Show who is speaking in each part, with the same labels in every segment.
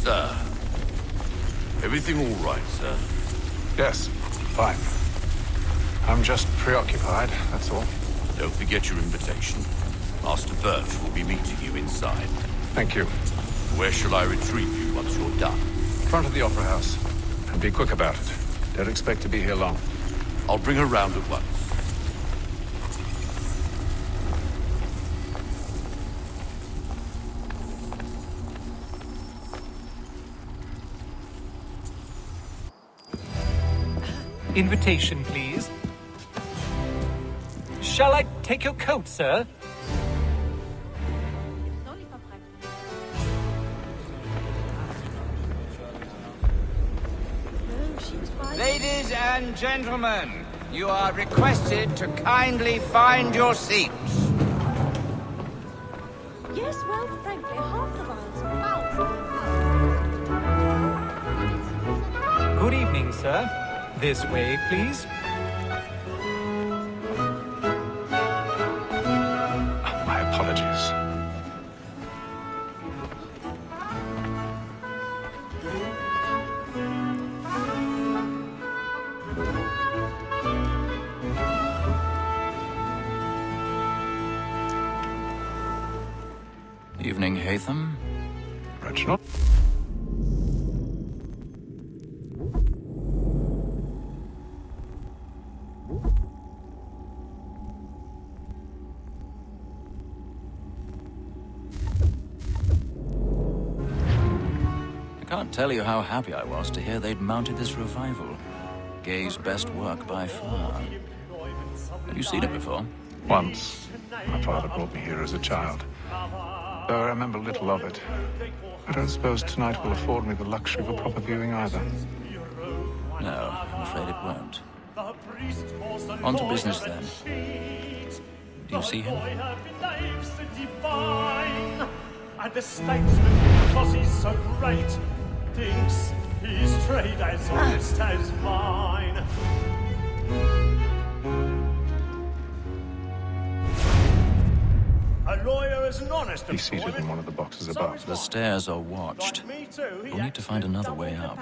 Speaker 1: Sir. Everything all right, sir?
Speaker 2: Yes, fine. I'm just preoccupied, that's all.
Speaker 1: Don't forget your invitation. Master Birch will be meeting you inside.
Speaker 2: Thank you.
Speaker 1: Where shall I retrieve you once you're done?
Speaker 2: Front of the Opera House. And be quick about it. Don't expect to be here long.
Speaker 1: I'll bring her round at once.
Speaker 3: Invitation, please. Shall I take your coat, sir?
Speaker 4: Ladies and gentlemen, you are requested to kindly find your seats.
Speaker 5: Yes, well, frankly, half the miles are
Speaker 3: Good evening, sir. This way, please.
Speaker 2: My apologies.
Speaker 6: Evening, Hatham.
Speaker 2: Reginald?
Speaker 6: I can't tell you how happy I was to hear they'd mounted this revival. Gay's best work by far. Have you seen it before?
Speaker 2: Once. My father brought me here as a child. Though I remember little of it. I don't suppose tonight will afford me the luxury of a proper viewing either.
Speaker 6: No, I'm afraid it won't. On to business, then. Do you see him?
Speaker 7: And the statesman, because he's so great, thinks his trade as honest as mine. A lawyer is an honest
Speaker 2: He's seated in one of the boxes above.
Speaker 6: The stairs are watched.
Speaker 7: Me too.
Speaker 6: We'll need to find another way up.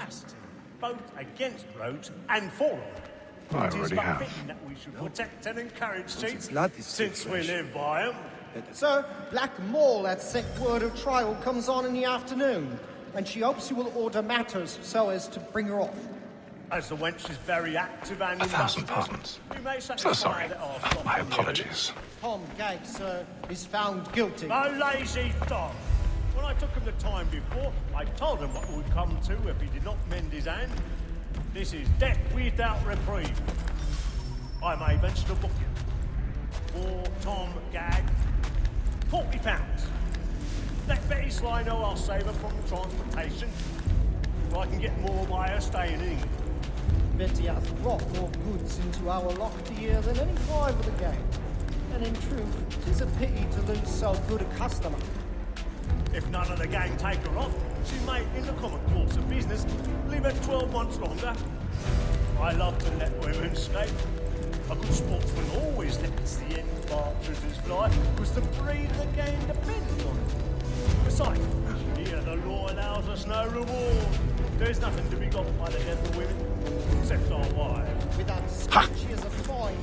Speaker 7: Both against roads and for them.
Speaker 2: I
Speaker 7: It is
Speaker 2: already
Speaker 7: but
Speaker 2: have.
Speaker 7: fitting that we should protect and encourage cheats since we live by them.
Speaker 8: Sir, Black Mall had sent word of trial comes on in the afternoon, and she hopes you will order matters so as to bring her off.
Speaker 7: As the wench is very active and
Speaker 2: 1,000 pardons. So sorry. My apologies.
Speaker 8: Tom Gagg, sir, is found guilty.
Speaker 7: A lazy dog. When I took him the time before, I told him what would come to if he did not mend his hand. This is death without reprieve. I may venture to book you. For Tom Gagg, £40. Let Betty Sly know I'll save her from the transportation. So I can get more by her staying in England.
Speaker 8: Betty hath brought more goods into our loft here than any drive of the gang. And in truth, 'tis a pity to lose so good a customer.
Speaker 7: If none of the gang take her off, she may, in the common course of business, live her 12 months longer. I love to let women escape. A good sportsman always lets the end partridges fly, because the breed of the game depends on it. Besides, here the law allows us no reward. There's nothing to be got by the death of women, except our wives.
Speaker 8: With that speech, she is a fine.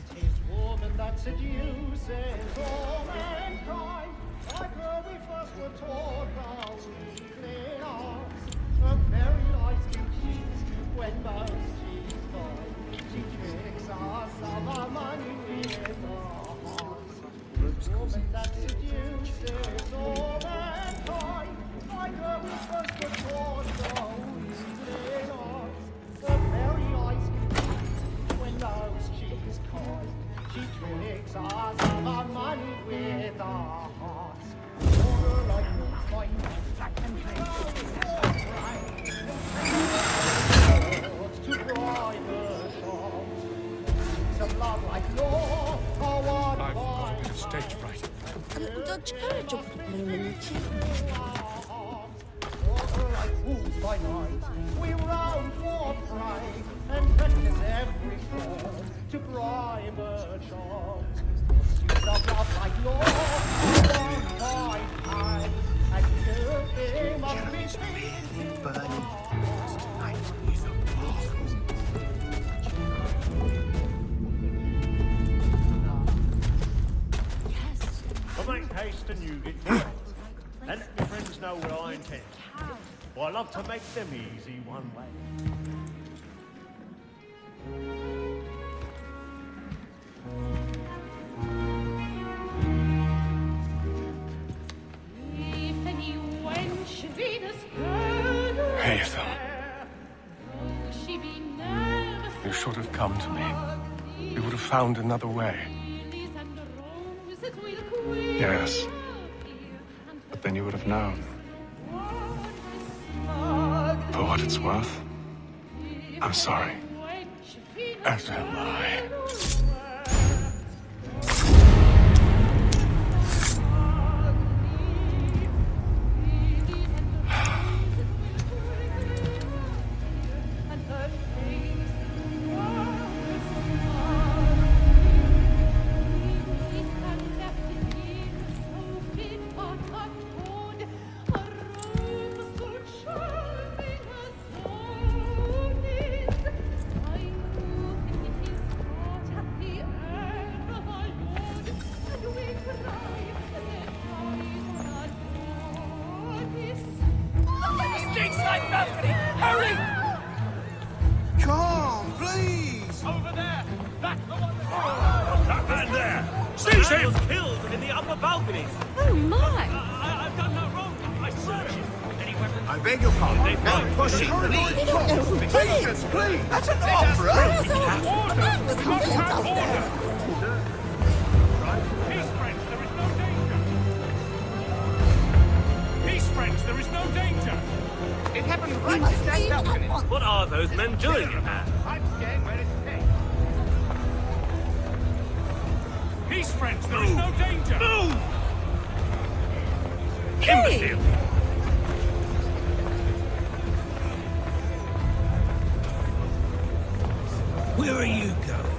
Speaker 8: 'Tis woman that seduces all mankind, like her we first were taught our weakling arts. A very nice cheats when most she's fine. She tricks us of our money with her hearts. Woman that seduces all mankind, like her we first were taught our weakling arts. A very nice cheats when most she's kind. She tricks us of our money with our hearts. Order like moves like black and grey. To bribe her shops. Some love like law, or what
Speaker 2: I've got a bit of stage fright.
Speaker 8: Order like fools by night. We round for pride and practice every fraud to bribe her shops. Some love like law, or what
Speaker 7: taste and you get to taste. And let my friends know what I intend. Well, I love to make them easy one way.
Speaker 2: Hazel. You should have come to me. We would have found another way. Yes. But then you would have known. For what it's worth, I'm sorry. As am I.
Speaker 9: Come, please!
Speaker 7: Over there! That's the one! That man there! Seize him! Killed in the upper balconies!
Speaker 5: Oh my!
Speaker 7: I've done no wrong! I swear it! Any weapons?
Speaker 9: I beg your pardon. Now push it, please! Patience, please! That's an offer!
Speaker 5: That was completely unfair.
Speaker 7: Peace, friends, there is no danger! Peace, friends, there is no danger!
Speaker 4: It happened
Speaker 5: We
Speaker 4: right
Speaker 5: must
Speaker 4: in that
Speaker 5: leave
Speaker 4: balcony.
Speaker 5: at once.
Speaker 7: What are those men doing in there?
Speaker 4: I'm staying where it's safe.
Speaker 7: Peace, friends, there is no danger! Move!
Speaker 5: Hey!
Speaker 7: Imbecile!
Speaker 10: Where are you going?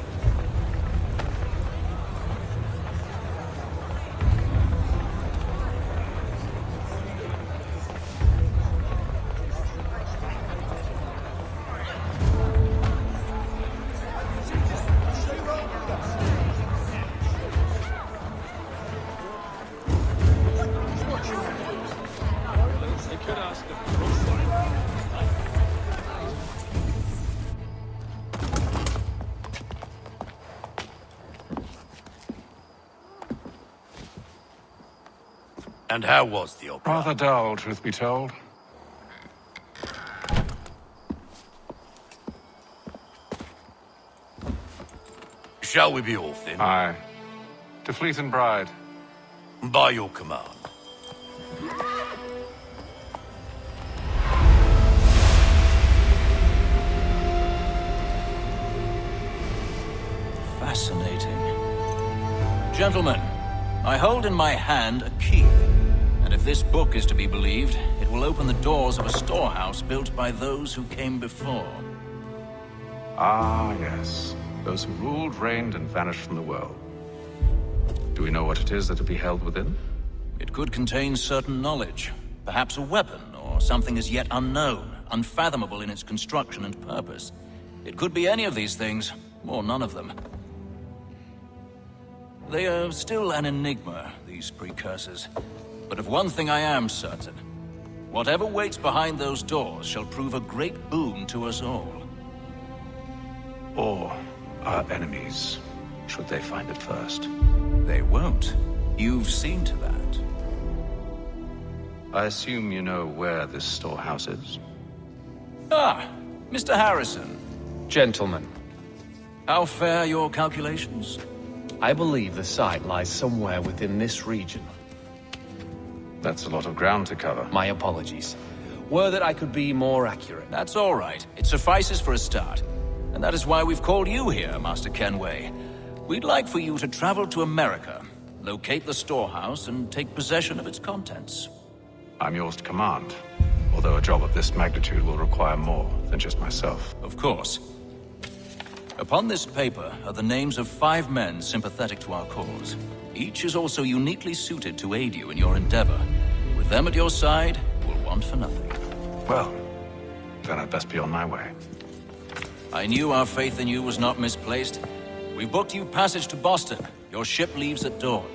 Speaker 1: And how was the opera?
Speaker 2: Rather dull, truth be told.
Speaker 1: Shall we be off then?
Speaker 2: Aye. To Fleet and Bride.
Speaker 1: By your command.
Speaker 6: Fascinating. Gentlemen, I hold in my hand a key. And if this book is to be believed, it will open the doors of a storehouse built by those who came before.
Speaker 2: Ah, yes. Those who ruled, reigned, and vanished from the world. Do we know what it is that will be held within?
Speaker 6: It could contain certain knowledge, perhaps a weapon, or something as yet unknown, unfathomable in its construction and purpose. It could be any of these things, or none of them. They are still an enigma, these precursors. But of one thing I am certain. Whatever waits behind those doors shall prove a great boon to us all.
Speaker 2: Or our enemies, should they find it first.
Speaker 6: They won't. You've seen to that.
Speaker 2: I assume you know where this storehouse is?
Speaker 6: Ah, Mr. Harrison.
Speaker 11: Gentlemen,
Speaker 6: How fare your calculations?
Speaker 11: I believe the site lies somewhere within this region.
Speaker 2: That's a lot of ground to cover.
Speaker 11: My apologies. Were that I could be more accurate.
Speaker 6: That's all right. It suffices for a start. And that is why we've called you here, Master Kenway. We'd like for you to travel to America, locate the storehouse, and take possession of its contents.
Speaker 2: I'm yours to command, although a job of this magnitude will require more than just myself.
Speaker 6: Of course. Upon this paper are the names of 5 men sympathetic to our cause. Each is also uniquely suited to aid you in your endeavor. With them at your side, we'll want for nothing.
Speaker 2: Well, then I'd best be on my way.
Speaker 6: I knew our faith in you was not misplaced. We booked you passage to Boston. Your ship leaves at dawn.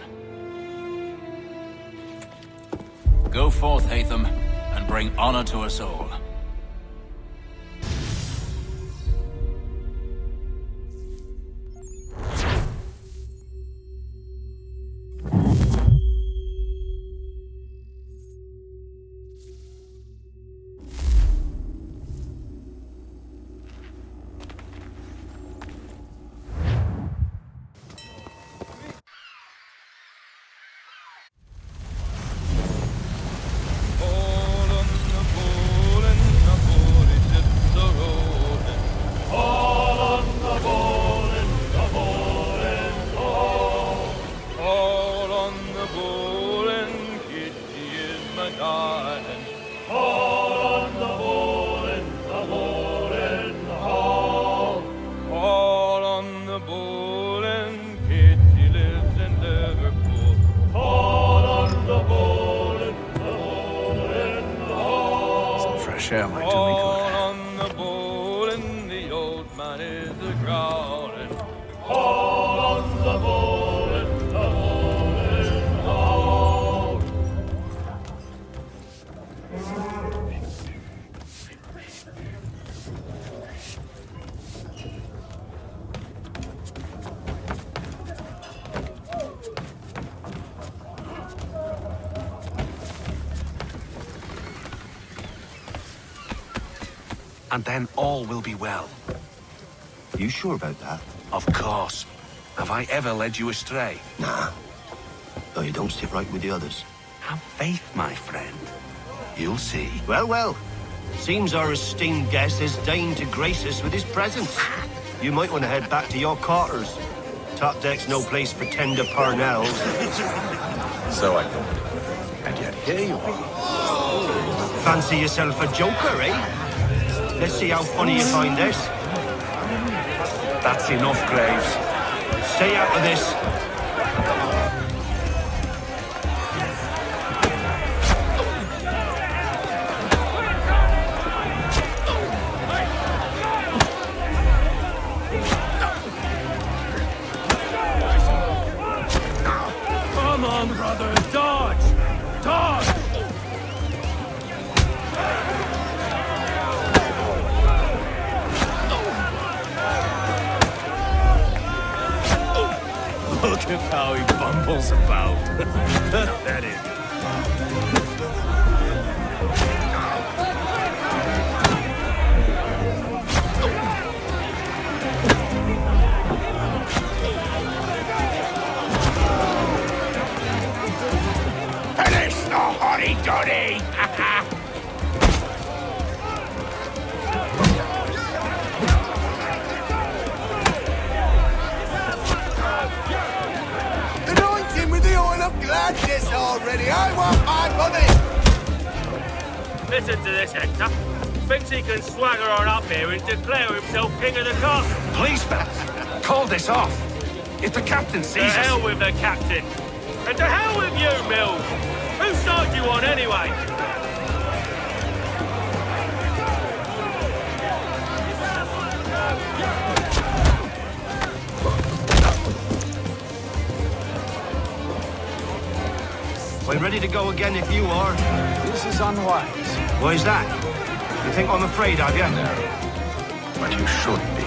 Speaker 6: Go forth, Hatham, and bring honor to us all.
Speaker 2: Share my tummy good.
Speaker 12: On the bowl and the old man is a-growling. All on the bowl and the bowl and all.
Speaker 11: And then all will be well.
Speaker 9: You sure about that?
Speaker 11: Of course. Have I ever led you astray?
Speaker 9: Nah. Though you don't sit right with the others.
Speaker 11: Have faith, my friend. You'll see.
Speaker 9: Well, well. Seems our esteemed guest has deigned to grace us with his presence. You might want to head back to your quarters. Top deck's no place for tender parnells.
Speaker 11: So I thought. And yet here you are.
Speaker 9: Fancy yourself a joker, eh? Let's see how funny you find this.
Speaker 11: That's enough, Graves.
Speaker 9: Stay out of this.
Speaker 12: Come on, brother, dodge! Dodge!
Speaker 11: Look at how he bumbles about. That is.
Speaker 9: Finish the hotty-toddy!
Speaker 13: Gladness already. I want my money.
Speaker 7: Listen to this, Hector. Thinks he can swagger on up here and declare himself king of the castle.
Speaker 11: Please, fellas, call this off. If the captain sees
Speaker 7: To
Speaker 11: us...
Speaker 7: hell with the captain. And to hell with you, Mills. Whose side you on, anyway?
Speaker 9: We're ready to go again if you are.
Speaker 2: This is unwise.
Speaker 9: Why is that? You think I'm afraid of you?
Speaker 2: No. But you should be.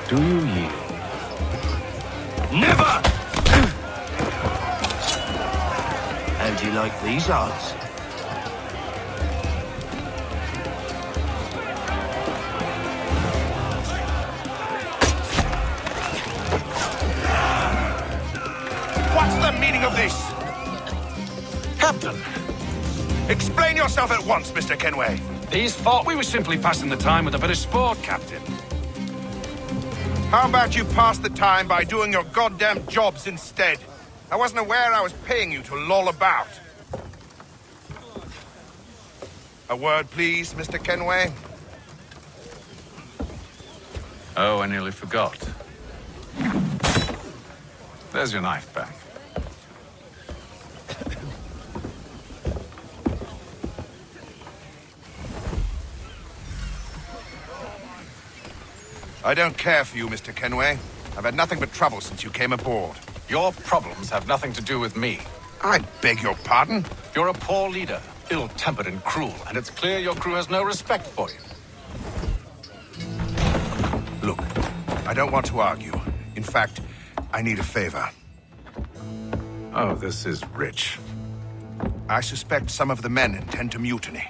Speaker 2: Do you yield?
Speaker 9: Never! How do you like these odds?
Speaker 13: What's the meaning of this?
Speaker 11: Captain!
Speaker 13: Explain yourself at once, Mr. Kenway.
Speaker 11: These thought we were simply passing the time with a bit of sport, Captain.
Speaker 13: How about you pass the time by doing your goddamn jobs instead? I wasn't aware I was paying you to loll about. A word, please, Mr. Kenway.
Speaker 2: Oh, I nearly forgot. There's your knife back.
Speaker 13: I don't care for you, Mr. Kenway. I've had nothing but trouble since you came aboard.
Speaker 2: Your problems have nothing to do with me.
Speaker 13: I beg your pardon?
Speaker 2: You're a poor leader, ill-tempered and cruel, and it's clear your crew has no respect for you.
Speaker 13: Look, I don't want to argue. In fact, I need a favor.
Speaker 2: Oh, this is rich.
Speaker 13: I suspect some of the men intend to mutiny.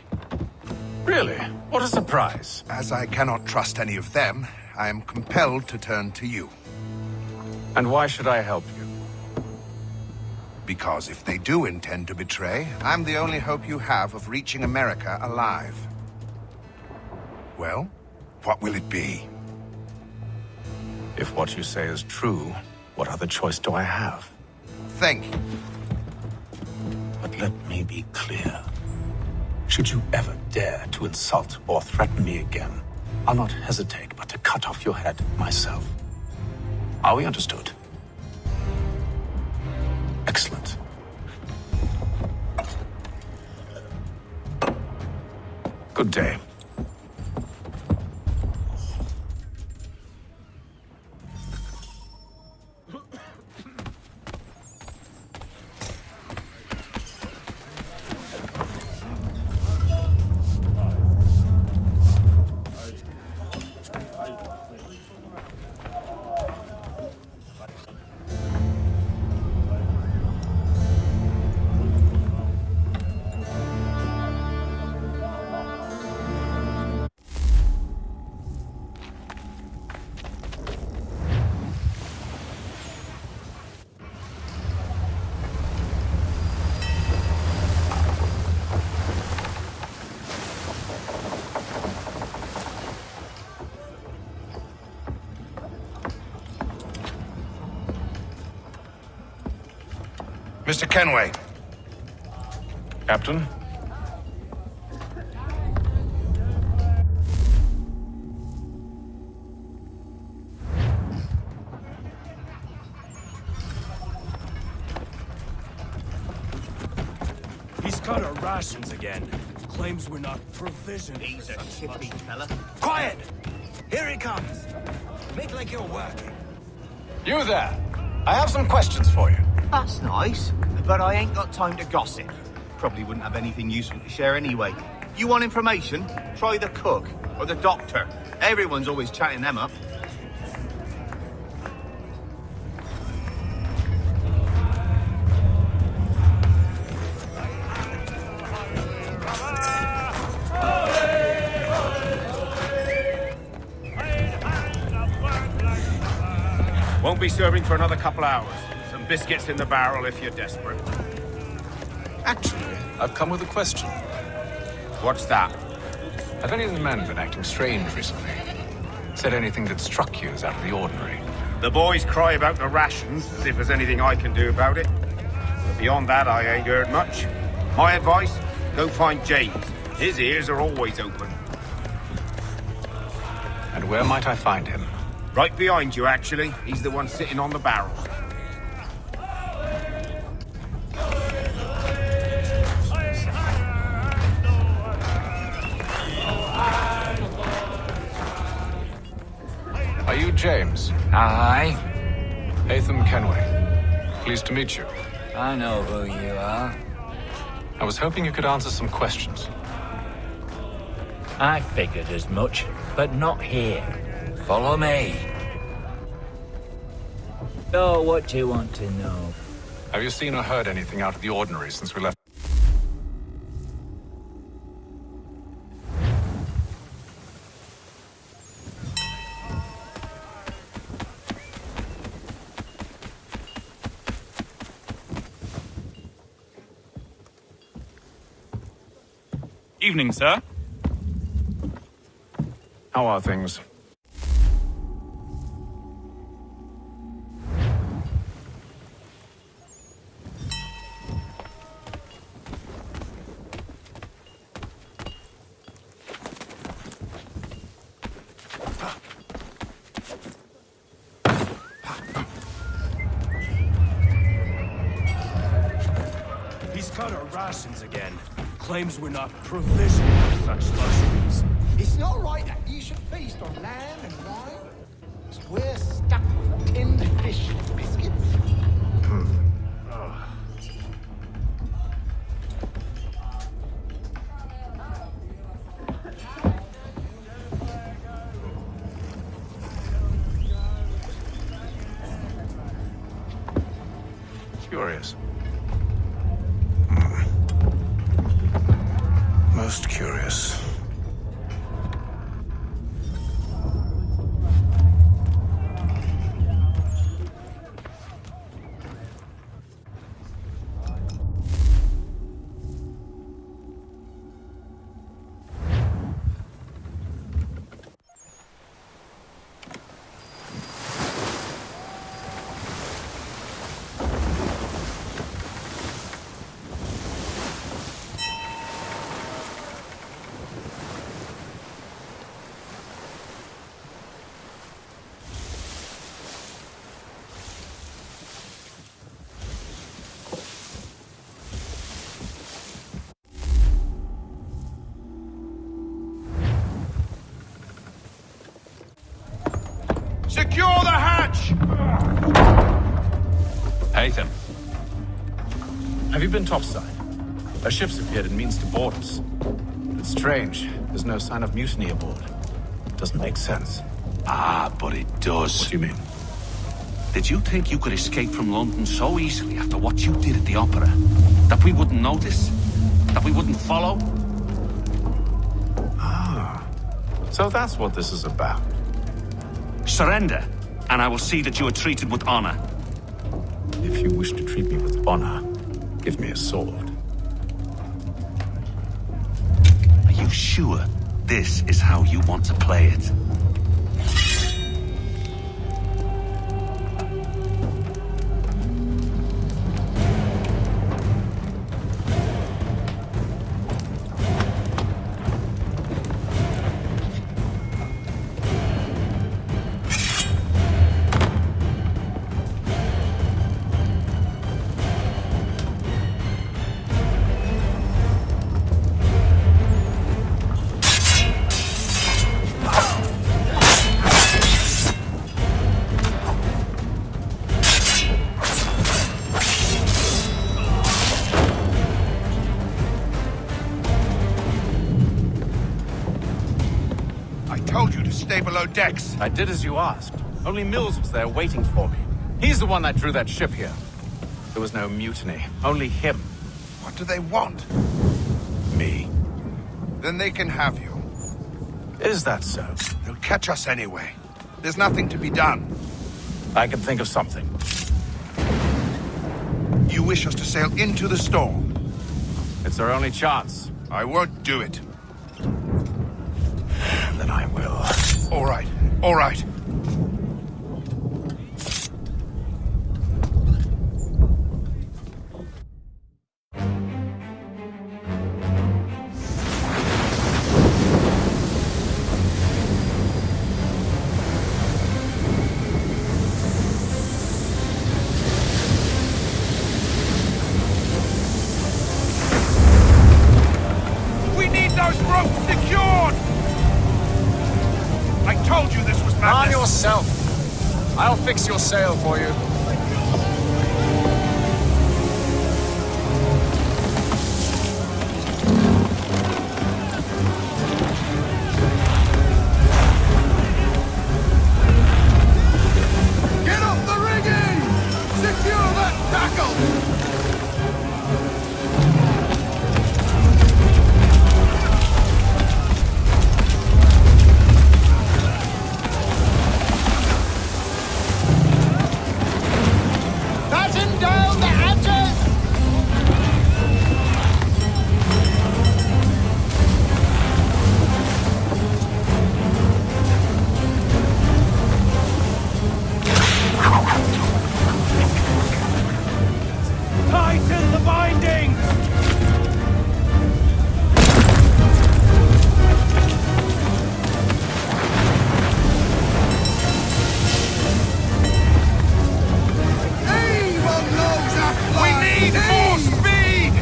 Speaker 2: Really? What a surprise.
Speaker 13: As I cannot trust any of them, I am compelled to turn to you.
Speaker 2: And why should I help you?
Speaker 13: Because if they do intend to betray, I'm the only hope you have of reaching America alive. Well, what will it be?
Speaker 2: If what you say is true, what other choice do I have?
Speaker 13: Thank you.
Speaker 2: But let me be clear. Should you ever dare to insult or threaten me again, I'll not hesitate but to cut off your head myself. Are we understood? Excellent. Good day.
Speaker 13: Mr. Kenway.
Speaker 2: Captain?
Speaker 7: He's cut our rations again. Claims we're not provisioned.
Speaker 10: He's a shifty fella.
Speaker 7: Quiet! Here he comes. Make like you're working.
Speaker 2: You there! I have some questions for you.
Speaker 10: That's nice, but I ain't got time to gossip. Probably wouldn't have anything useful to share anyway. You want information? Try the cook or the doctor. Everyone's always chatting them up.
Speaker 13: Won't be serving for another couple hours. Some biscuits in the barrel if you're desperate.
Speaker 2: Actually, I've come with a question.
Speaker 13: What's that?
Speaker 2: Have any of the men been acting strange recently? Said anything that struck you as out of the ordinary?
Speaker 13: The boys cry about the rations, as if there's anything I can do about it. But beyond that, I ain't heard much. My advice, go find James. His ears are always open.
Speaker 2: And where might I find him?
Speaker 13: Right behind you, actually. He's the one sitting on the barrel.
Speaker 2: Are you James?
Speaker 14: Aye.
Speaker 2: Hatham Kenway. Pleased to meet you.
Speaker 14: I know who you are.
Speaker 2: I was hoping you could answer some questions.
Speaker 14: I figured as much, but not here. Follow me. So, what do you want to know?
Speaker 2: Have you seen or heard anything out of the ordinary since we left?
Speaker 15: Evening, sir.
Speaker 2: How are things?
Speaker 7: He's cut our rations again. Claims we're not provisioned with such luxuries.
Speaker 8: It's not right that you should feast on lamb and wine. we're stuck with tinned fish and biscuits.
Speaker 2: Curious. Most curious.
Speaker 13: Secure the hatch!
Speaker 2: Haytham. Have you been topside? A ship's appeared and means to board us. It's strange. There's no sign of mutiny aboard. Doesn't make sense.
Speaker 1: Ah, but it does.
Speaker 2: What do you mean?
Speaker 1: Did you think you could escape from London so easily after what you did at the opera? That we wouldn't notice? That we wouldn't follow?
Speaker 2: Ah. So that's what this is about.
Speaker 1: Surrender, and I will see that you are treated with honor.
Speaker 2: If you wish to treat me with honor, give me a sword.
Speaker 1: Are you sure this is how you want to play it?
Speaker 13: Stay below decks.
Speaker 2: I did as you asked. Only Mills was there waiting for me. He's the one that drew that ship here. There was no mutiny, only him.
Speaker 13: What do they want?
Speaker 2: Me.
Speaker 13: Then they can have you.
Speaker 2: Is that so?
Speaker 13: They'll catch us anyway. There's nothing to be done.
Speaker 2: I can think of something.
Speaker 13: You wish us to sail into the storm?
Speaker 2: It's our only chance.
Speaker 13: I won't do it.
Speaker 2: Then I will.
Speaker 13: All right, all right. We need those ropes secured! I told you this was madness!
Speaker 16: Arm yourself. I'll fix your sail for you.
Speaker 13: Get up the rigging! Secure that tackle!
Speaker 8: Batten down the hatches!
Speaker 13: Tighten the bindings! We need more speed!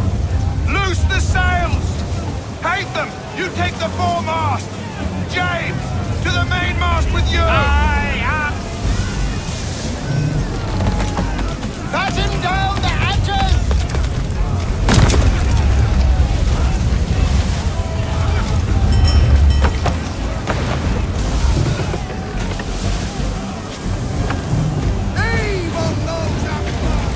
Speaker 13: Loose the sails! Haytham, you take the foremast! James, to the mainmast with you!
Speaker 8: Batten down the hatches! Heave on those upwards!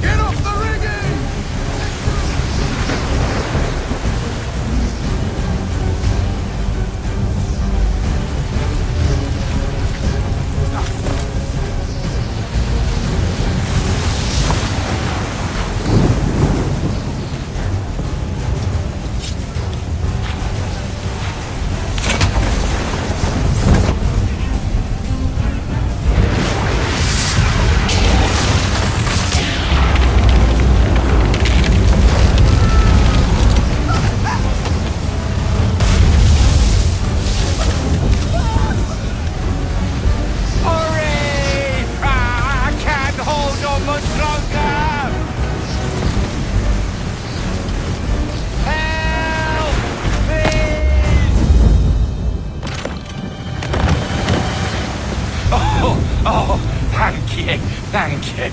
Speaker 8: Get off the rigging!
Speaker 4: Hurry! I can't hold on much longer! Help! Please! Oh, thank you, thank you.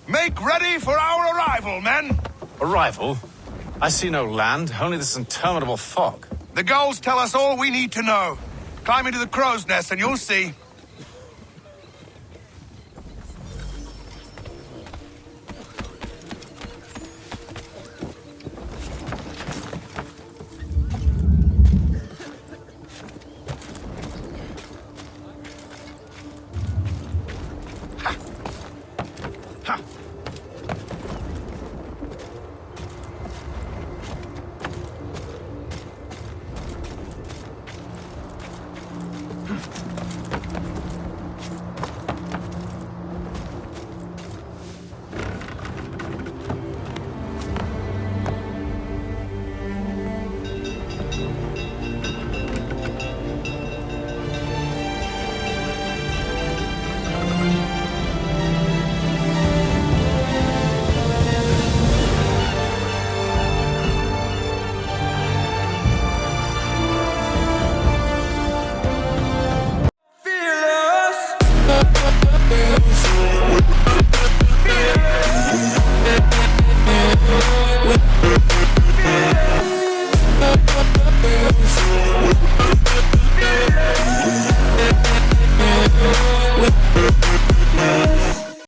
Speaker 11: Make ready for our arrival, men!
Speaker 2: Arrival? I see no land, only this interminable fog.
Speaker 11: The gulls tell us all we need to know. Climb into the crow's nest and you'll see.